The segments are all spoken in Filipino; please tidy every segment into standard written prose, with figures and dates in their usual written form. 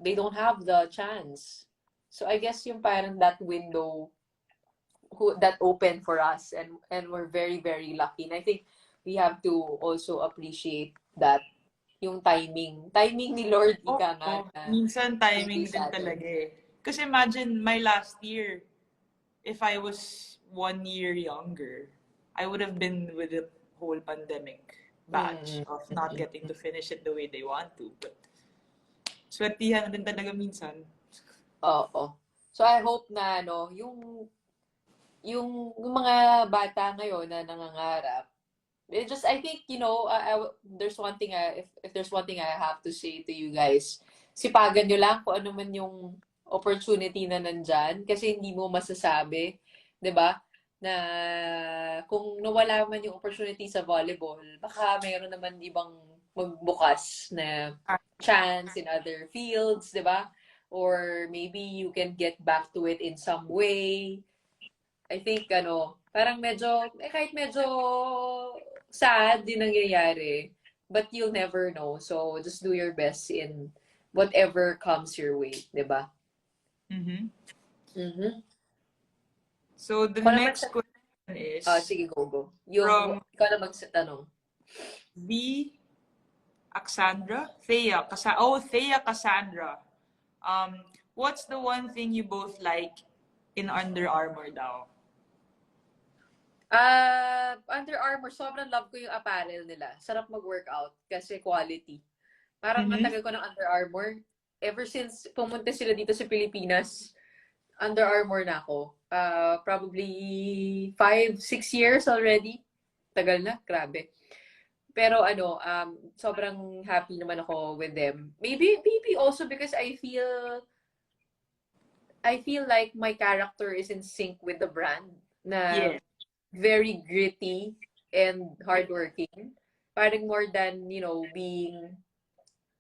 they don't have the chance. So I guess yung parang that window that opened for us, and we're very, very lucky. And I think we have to also appreciate that yung timing ni Lord, ika nga Oo, na minsan timing bigay din sa atin. talaga eh. Kasi imagine my last year, if I was 1 year younger, I would have been with the whole pandemic batch of not getting to finish it the way they want to. But swertihan din talaga minsan. Oo. So I hope na yung mga bata ngayon na nangangarap, I think, there's one thing, if there's one thing I have to say to you guys, sipagan nyo lang kung ano man yung opportunity na nandyan, kasi hindi mo masasabi, 'di ba? Na kung nawala man yung opportunity sa volleyball, baka mayroon naman ibang magbukas na chance in other fields, 'di ba? Or maybe you can get back to it in some way. I think, parang kahit medyo sad din nangyayari, but you'll never know. So, just do your best in whatever comes your way, di ba? Mm-hmm. Mm-hmm. So the Ako naman next question is sige, go. from Ikaw na magtanong. B. Thea Cassandra. What's the one thing you both like in Under Armour daw? Under Armour, sobrang love ko yung apparel nila. Sarap mag-workout kasi quality. Parang ang tagal ko ng Under Armour. Ever since pumunta sila dito sa Pilipinas, Under Armour na ako. Probably 5-6 years already. Tagal na, grabe. Pero sobrang happy naman ako with them. Maybe also because I feel like my character is in sync with the brand, na Yeah. very gritty and hardworking. Parang more than, being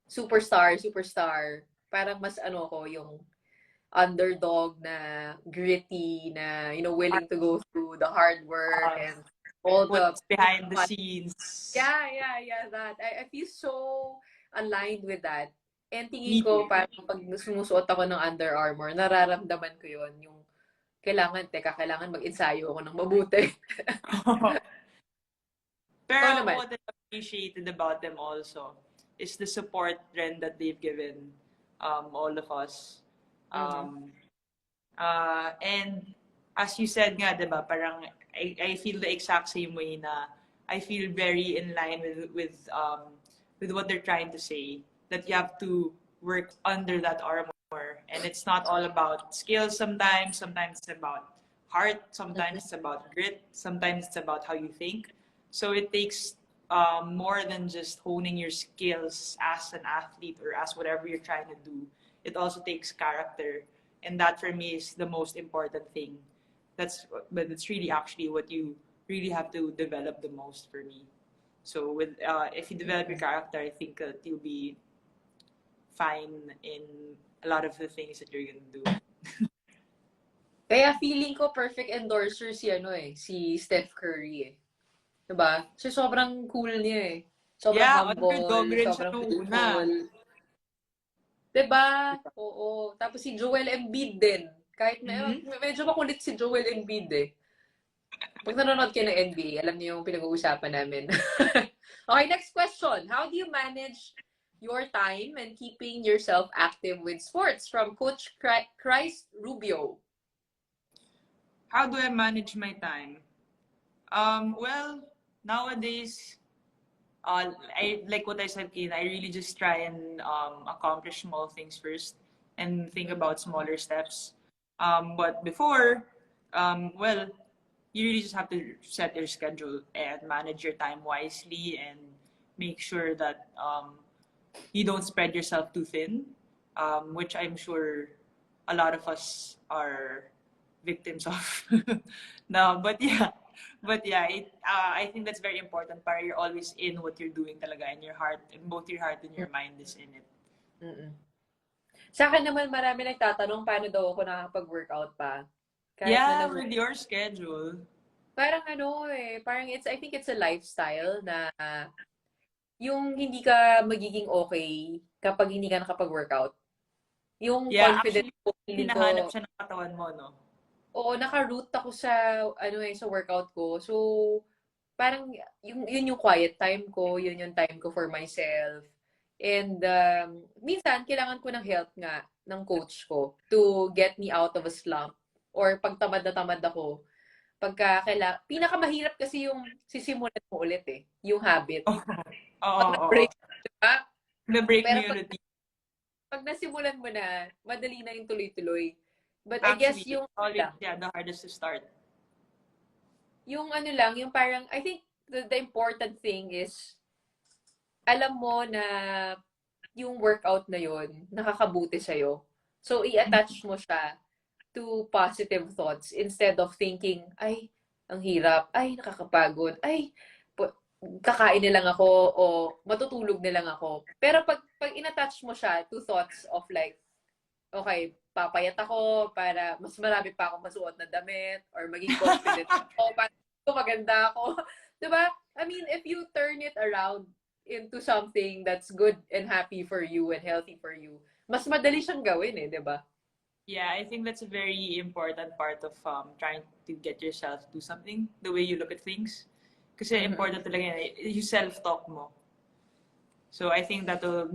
superstar. Parang mas ko yung underdog na gritty, na, willing to go through the hard work and all the What's behind the scenes? Yeah, that. I feel so aligned with that. And tingin Me ko, too. parang pag sumusuot ako ng Under Armour, nararamdaman ko yon, yung kailangan mag-ensayo ako ng mabuti. Pero Ikaw naman. what I appreciated about them also is the support trend that they've given all of us. And as you said nga, diba, parang I feel the exact same way na I feel very in line with what they're trying to say, that you have to work under that armor, and it's not all about skills sometimes it's about heart, sometimes it's about grit, sometimes it's about how you think. So it takes more than just honing your skills as an athlete or as whatever you're trying to do. It also takes character, and that for me is the most important thing. But it's really actually what you really have to develop the most for me. So if you develop your character, I think that you'll be fine in a lot of the things that you're gonna do. Kaya feeling ko perfect endorser si Steph Curry eh. Diba? So, sobrang cool niya eh. Sobrang humble, underdog rin siya sobrang nung una. playful. Diba? Oo. Tapos si Joel Embiid din. Kahit medyo makulit si Joel Embiid eh. Pag nanonood kayo ng NBA, alam niyo yung pinag-uusapan namin. Okay, next question. How do you manage your time and keeping yourself active with sports? From Coach Christ Rubio. How do I manage my time? Well, nowadays, I like what I said, Kina, I really just try and accomplish small things first and think about smaller steps. But before, well, you really just have to set your schedule and manage your time wisely and make sure that you don't spread yourself too thin, which I'm sure a lot of us are victims of. No, I think that's very important. Para you're always in what you're doing talaga, in your heart, and both your heart and your mind is in it. Sa akin naman, marami nagtatanong paano daw ako nakakapag-workout pa. Kahit with your schedule. Parang I think it's a lifestyle na yung hindi ka magiging okay kapag hindi ka nakapag-workout. Yung Yeah, confidence actually, ko, feeling hinahanap ko, siya ng katawan mo, no? oo, naka-root ako sa, sa workout ko. So, parang, yun yung quiet time ko, yun yung time ko for myself. And, minsan, kailangan ko ng help nga ng coach ko to get me out of a slump. Or pag tamad na tamad ako, pinakamahirap kasi yung sisimulan mo ulit eh, yung habit. Oo, Pag oo. na-break, diba? Na-break mo Pero yung routine. pag nasimulan mo na, madali na yung tuloy-tuloy. But I guess Actually, yung, it's always, yeah, the hardest to start. yung parang, I think the important thing is, alam mo na yung workout na yun, nakakabuti sa'yo. So, i-attach mo siya to positive thoughts instead of thinking, ay, ang hirap, ay, nakakapagod, ay, kakain na lang ako o matutulog na lang ako. Pero pag in-attach mo siya to thoughts of like, okay, papayat ako para mas marami pa akong masuot na damit or maging confident ako para maganda ako. 'Di ba? I mean, if you turn it around into something that's good and happy for you and healthy for you, mas madali siyang gawin eh, 'di ba? Yeah, I think that's a very important part of trying to get yourself to do something, the way you look at things. Kasi Mhm. important talaga yan, yung self-talk mo. So I think that will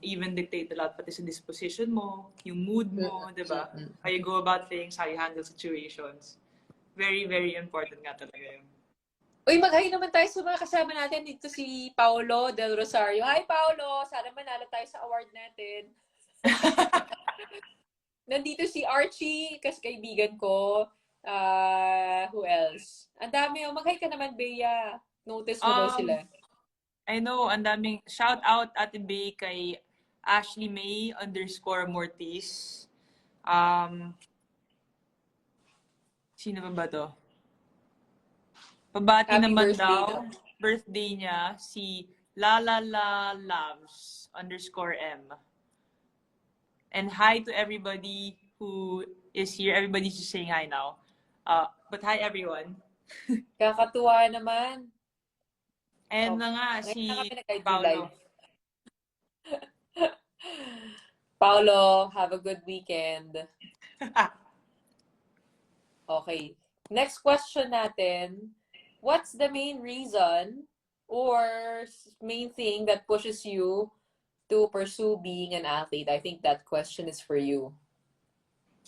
even dictate a lot pati sa disposition mo, yung mood mo, di ba? How you go about things, how you handle situations. Very, very important nga talaga yun. Uy, mag-hi naman tayo sa mga kasama natin. Dito si Paolo Del Rosario. Hi, Paolo! Sana manalo tayo sa award natin. Nandito si Archie, kasi kaibigan ko. Who else? Ang dami. Oh. Mag-hi ka naman, Bea. Notice mo daw Um, sila. I know, ang daming shout out Ate Bay kay Ashley May _Mortis. Sino ba to? Pabati Happy naman birthday daw, daw. birthday niya, si Lalala Loves _M. And hi to everybody who is here. Everybody's just saying hi now. But hi everyone. Kakatuwa naman. And Oh, na nga ngayon na kami si nag-IG live. Paolo. Paolo, have a good weekend. Okay. Next question natin. What's the main reason or main thing that pushes you to pursue being an athlete? I think that question is for you.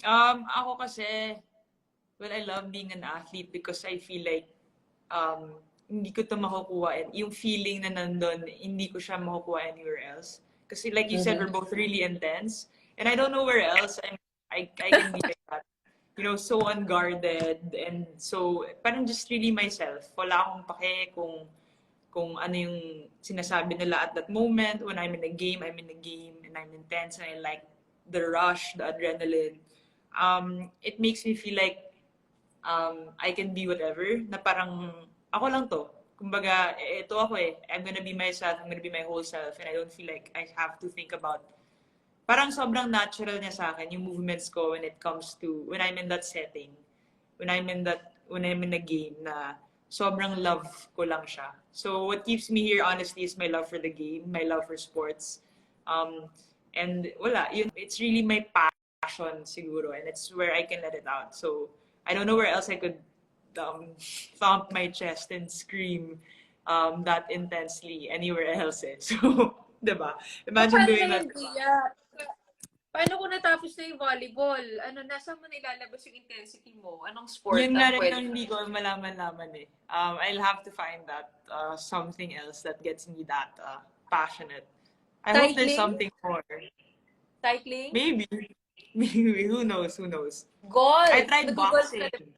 Ako kasi, well, I love being an athlete because I feel like hindi ko to makukuha. And yung feeling na nandun, hindi ko siya makukuha anywhere else. Kasi like you said, we're both really intense. And I don't know where else I can be like that. You know, so unguarded and so, parang just really myself. Wala akong pake kung ano yung sinasabi nila at that moment. When I'm in a game, I'm in a game and I'm intense and I like the rush, the adrenaline. It makes me feel like I can be whatever, na parang ako lang to. Kumbaga, ito ako eh. I'm gonna be myself, I'm gonna be my whole self, and I don't feel like I have to think about, parang sobrang natural niya sa akin, yung movements ko when it comes to, when I'm in that setting, when I'm in a game na sobrang love ko lang siya. So what keeps me here honestly is my love for the game, my love for sports. And wala, yun, it's really my passion siguro, and it's where I can let it out. So I don't know where else I could thump my chest and scream that intensely anywhere else eh. So, diba? So, Imagine paano doing na that. yun, Gia? Paano kung natapos na yung volleyball? Nasa mo nilalabas yung intensity mo? Anong sport Yun nga ang rin pwede? ang hindi ko malaman-laman eh. I'll have to find that something else that gets me that passionate. I hope there's Cycling? something more. Cycling? Maybe. Maybe. Who knows? Who knows? I Golf! tried Nag-golf boxing. ka na.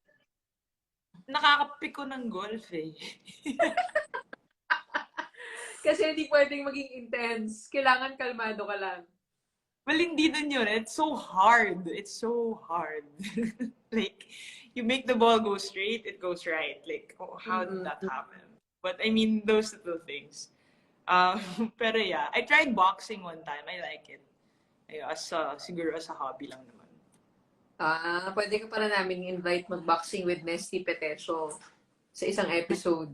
Nakakapik ko ng golf eh. Kasi hindi pwedeng maging intense. Kailangan kalmado ka lang. Well, hindi dun yun. It's so hard. It's so hard. Like, you make the ball go straight, it goes right. Like, oh, how did that happen? But I mean, those little things. Pero yeah, I tried boxing one time. I like it. Siguro as a hobby lang naman. Pwede ka para namin invite mag-boxing with Nesty Petesio sa isang episode.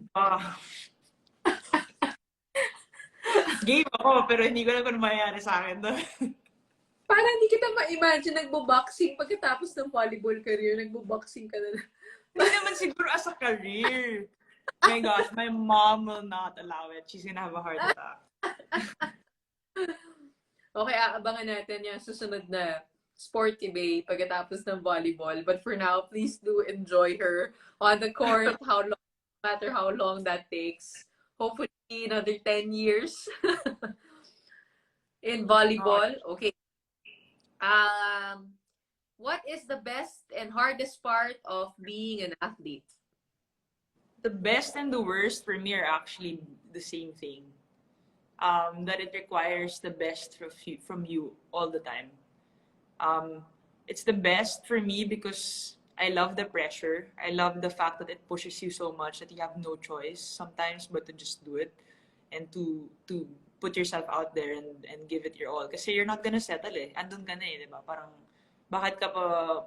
Game ako, pero hindi ko na kung mayayari sa akin doon. Para hindi kita ma-imagine nagbo-boxing pagkatapos ng volleyball career, nagbo-boxing ka na. Hindi naman siguro as a career. My gosh, my mom will not allow it. She's gonna have a heart attack. Okay, aabangan natin yung susunod na sporty bay pagkatapos ng volleyball. But for now, please do enjoy her on the court, no matter how long that takes. Hopefully, another 10 years in volleyball. Okay. What is the best and hardest part of being an athlete? The best and the worst for me are actually the same thing. That it requires the best from you all the time. It's the best for me because I love the pressure. I love the fact that it pushes you so much that you have no choice sometimes but to just do it and to put yourself out there and give it your all. Kasi you're not gonna settle eh. Andun ka na eh, di ba? Parang, bakit ka pa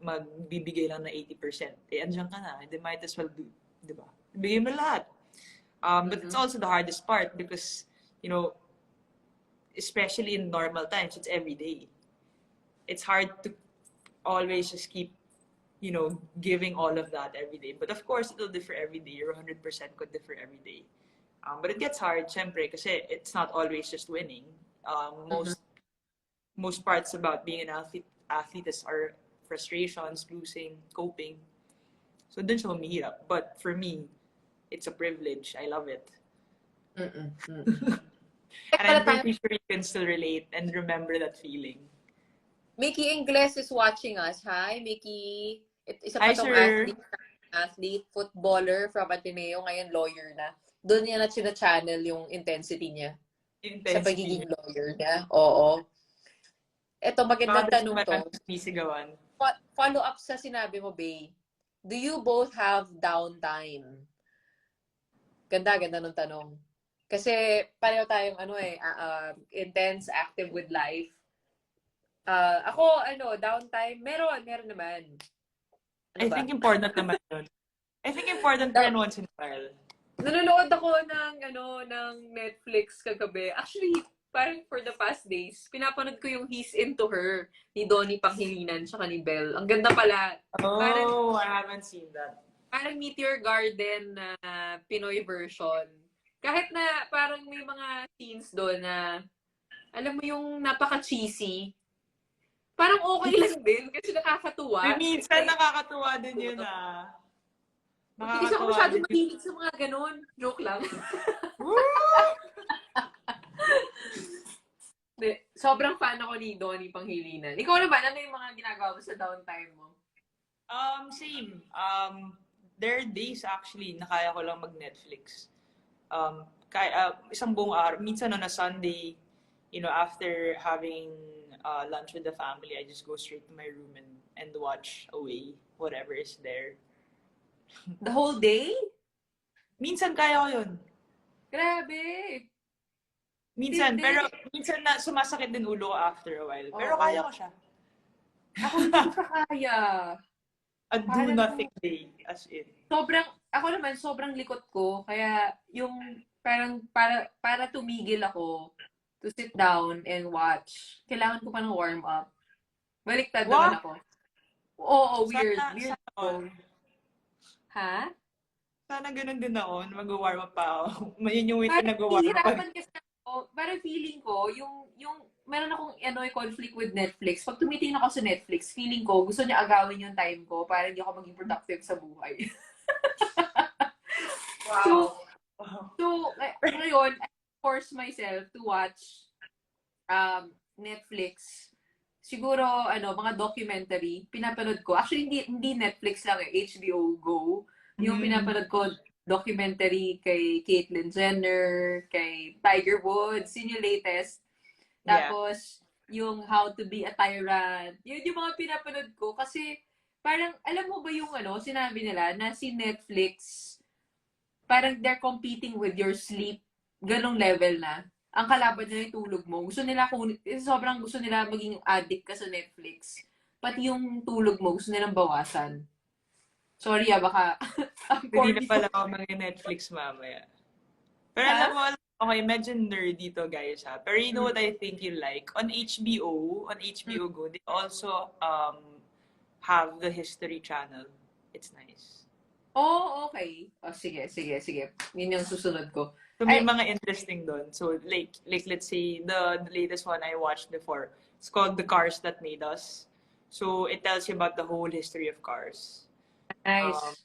magbibigay lang na 80%? Eh, andyan ka na. They might as well do, di ba? Bigay mo lahat. But it's also the hardest part because, you know, especially in normal times, it's every day. It's hard to always just keep, you know, giving all of that every day. But of course, it'll differ every day. Your 100% could differ every day. But it gets hard, syempre, kasi it's not always just winning. Most parts about being an athlete are frustrations, losing, coping. So dun siya humihirap. But for me, it's a privilege. I love it. And I'm pretty sure you can still relate and remember that feeling. Mickey Ingles is watching us. Hi, Mickey. Isa pa Hi, tong sir. athlete, footballer from Ateneo, ngayon lawyer na. Doon niya na channel yung intensity niya. Sa pagiging lawyer niya. Oo. Ito, magandang tanong to. Follow up sa sinabi mo, Bay. Do you both have downtime? Ganda nung tanong. Kasi pareho tayong intense, active with life. Ako, downtime, meron naman. I think important naman yun. I think important pa rin once in a while. Nanonood ako ng Netflix kagabi. Actually, parang for the past days, pinapanood ko yung He's Into Her ni Donnie Pangilinan tsaka ni Belle. Ang ganda pala. Oh, I haven't seen that. Parang Meteor Garden na Pinoy version. Kahit na parang may mga scenes doon na, alam mo yung napaka-cheesy, parang okay lang din kasi nakakatuwa. Minsan nakakatuwa din yun ah. Hindi ako masyado mahilig sa mga ganun. Joke lang. Sobrang fan ako ni Donnie Panghilinan. Ikaw naman, ano yung mga ginagawa mo sa downtime mo? Same. There are days actually na kaya ko lang mag-Netflix. Isang buong araw. Minsan on a Sunday, you know, after having lunch with the family, I just go straight to my room and watch away whatever is there. The whole day? Minsan kaya ko yun. Grabe! Minsan, pero minsan na sumasakit din ulo ko after a while. Pero kaya ko siya. Ako hindi ko kaya. A do nothing day, as in. Ako naman, sobrang likot ko. Kaya yung parang para tumigil ako to sit down and watch, kailangan ko pa ng warm up. Baliktad naman ako. Oo, weird. Weird. Ha? Sana ganun din ako, mag-warm up pa ako. Yun yung way na nag-warm up. Kasi ako, parang feeling ko, yung meron akong conflict with Netflix. Pag tumitingin ako sa Netflix, feeling ko, gusto niya agawin yung time ko para hindi ako maging productive sa buhay. Wow. So ngayon, I force myself to watch Netflix. Siguro, mga documentary, pinapanood ko. Actually, hindi Netflix lang HBO Go. Yung pinapanood ko, documentary kay Caitlyn Jenner, kay Tiger Woods, yun yung latest. Tapos, yung How to be a Tyrant. Yun yung mga pinapanood ko. Kasi, parang, alam mo ba yung sinabi nila na si Netflix, parang they're competing with your sleep. Ganong level na. Ang kalaban nila yung tulog mo. Sobrang gusto nila maging addict ka sa Netflix. Pati yung tulog mo, gusto nilang bawasan. Sorry baka... Hindi na pala ako mag-Netflix mamaya. Pero alam mo, Okay, medyo nerdy to, guys, ha. Pero you know what I think you like? On HBO Go, they also have the History Channel. It's nice. Oh, okay. Oh, sige, sige, sige. Yun yung susunod ko. So may Ay, mga interesting doon. So like let's say the latest one I watched before. It's called The Cars That Made Us. So it tells you about the whole history of cars. Um, nice.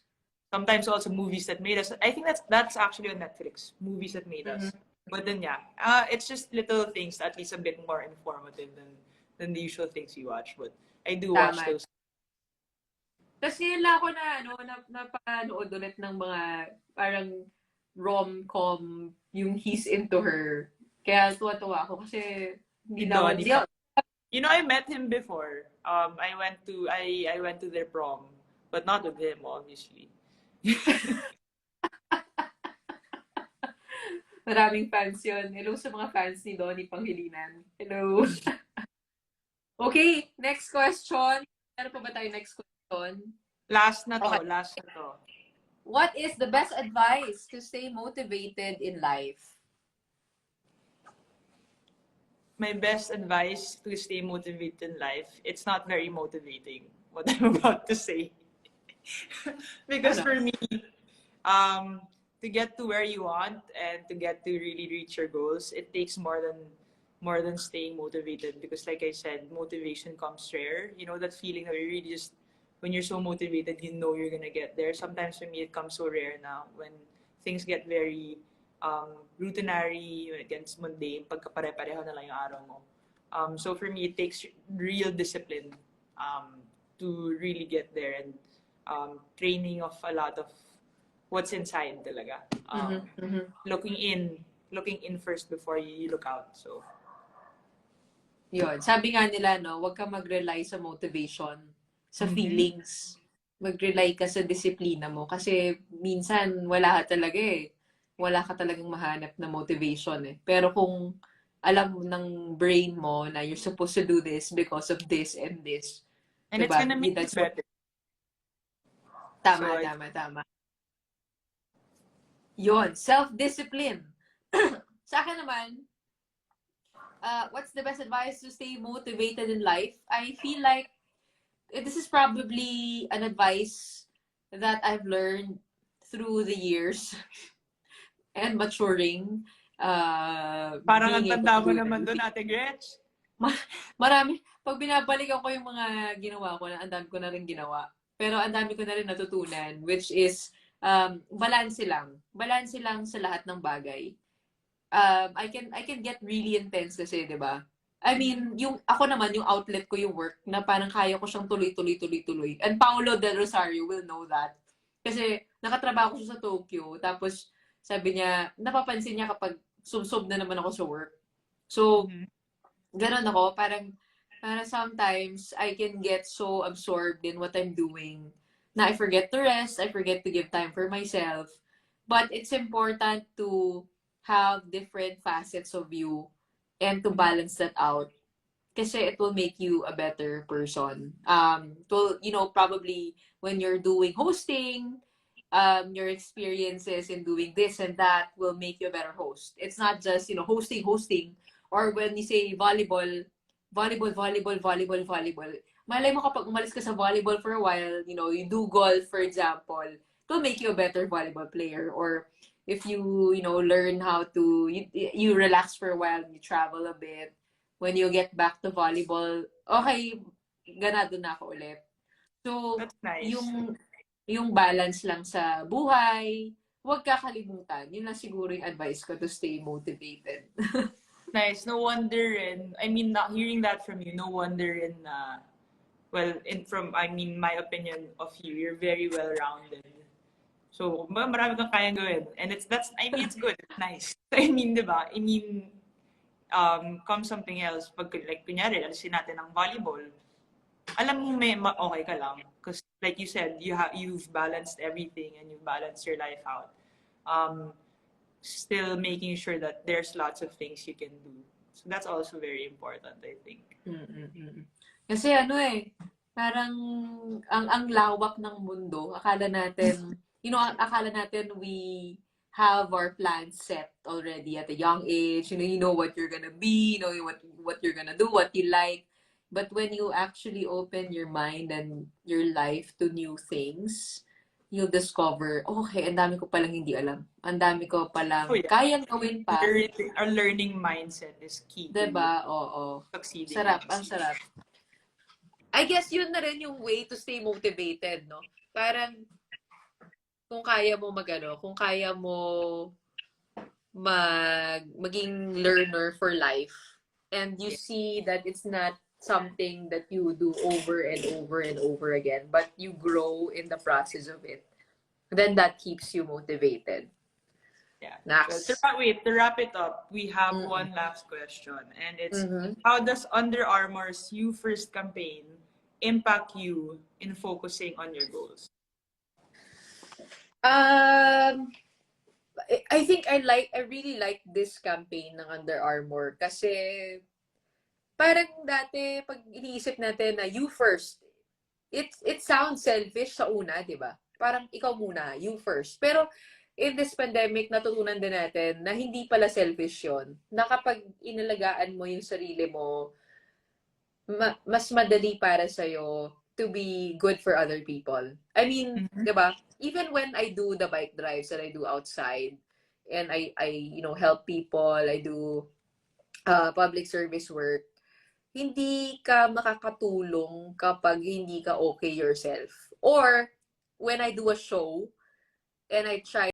Sometimes also movies that made us. I think that's actually on Netflix. Movies that made Mhm. us. But then yeah, it's just little things, at least a bit more informative than the usual things you watch. But I do watch Tama. those. Tapos ngayon lang ako na, ano, napanood ulit ng mga parang rom-com yung He's Into Her. Kaya tuwa-tuwa ako kasi Si hindi na ako, Donnie. hindi ako, You know, I met him before. I went to their prom, but not with him, obviously. maraming fans yun. Hello sa mga fans ni Donnie Panghilinan. Hello. Okay, next question. Ano pa ba tayo next question? Last na Okay. to, last na to. What is the best advice to stay motivated in life? My best advice to stay motivated in life, it's not very motivating what I'm about to say. Because Ano? for me, to get to where you want and to get to really reach your goals, it takes more than staying motivated. Because like I said, motivation comes rare. You know that feeling that you really just when you're so motivated, you know you're gonna get there. Sometimes for me, it comes so rare now when things get very routinary, when it gets mundane, pagkapare-pareho na lang yung araw mo. So for me, it takes real discipline to really get there, and training of a lot of what's inside talaga. Looking in first before you look out. So Yun. Sabi nga nila, no, huwag ka mag-rely sa motivation, sa feelings. Mag-rely ka sa disiplina mo. Kasi minsan, wala ka talaga eh. Wala ka talagang mahanap na motivation eh. Pero kung alam mo ng brain mo na you're supposed to do this because of this and this, and it's diba? gonna make you That's what, better. So tama, tama, tama. Yun, self-discipline. Sa akin naman, what's the best advice to stay motivated in life? I feel like this is probably an advice that I've learned through the years and maturing. Parang ang Being able tanda to mo do naman doon, everything. Ate Gretch. Marami. Pag binabalikan ko yung mga ginawa ko, ang dami ko na rin ginawa. Pero ang dami ko na rin natutunan, which is, balanse lang. Balanse lang sa lahat ng bagay. I can get really intense kasi, 'di ba? I mean, yung ako naman yung outlet ko yung work na parang kaya ko siyang tuloy. And Paolo Del Rosario will know that. Kasi nakatrabaho ko siya sa Tokyo, tapos sabi niya, napapansin niya kapag sub na naman ako sa work. So, ganun ako, parang sometimes I can get so absorbed in what I'm doing na I forget to rest, I forget to give time for myself. But it's important to have different facets of you and to balance that out. Kasi it will make you a better person. It will, probably when you're doing hosting, your experiences in doing this and that will make you a better host. It's not just, hosting, or when you say volleyball. Malay mo kapag umalis ka sa volleyball for a while, you do golf, for example, it will make you a better volleyball player. Or if you, learn how to, you relax for a while, you travel a bit, when you get back to volleyball, okay, ganado na ako ulit. So, That's nice. yung balance lang sa buhay, huwag kakalimutan. Yun lang siguro yung advice ko to stay motivated. Nice. No wonder, and I mean, not hearing that from you, no wonder in well, I mean, my opinion of you, you're very well-rounded. So, marami kang kayang gawin. And I mean, it's good. It's nice. I mean, di ba? I mean, come something else, pag, like, kunyari, alisin natin ang volleyball, alam mo okay ka lang. Because, like you said, you've balanced everything and you've balanced your life out. Still making sure that there's lots of things you can do. So that's also very important, I think. Kasi parang ang lawak ng mundo. Akala natin, akala natin have our plans set already at a young age. You know what you're gonna be, you know what you're gonna do, what you like. But when you actually open your mind and your life to new things, you'll discover, okay, ang dami ko palang hindi alam. Ang dami ko Oh palang yeah. kayang gawin pa. A learning mindset is key to you 'Diba? Oo. succeeding in Sarap, this. ang sarap. I guess yun na rin yung way to stay motivated, no? Parang kung kaya mo magano, kung kaya mo maging learner for life and you Yeah. see that it's not something that you do over and over and over again, but you grow in the process of it, then that keeps you motivated. Yeah. Well, Next. to wrap it up, we have Mm-hmm. one last question, and it's Mm-hmm. how does Under Armour's You First campaign impact you in focusing on your goals? Um, I think I really like this campaign ng Under Armour kasi parang dati pag iniisip natin na you first, it sounds selfish sa una, 'di ba? Parang ikaw muna, you first. Pero in this pandemic, natutunan din natin na hindi pala selfish 'yon. Na kapag inalagaan mo yung sarili mo, mas madali para sa to be good for other people. I mean, Mm-hmm. 'di ba? Even when I do the bike drives that I do outside and I help people, I do public service work, hindi ka makakatulong kapag hindi ka okay yourself. Or when I do a show and I try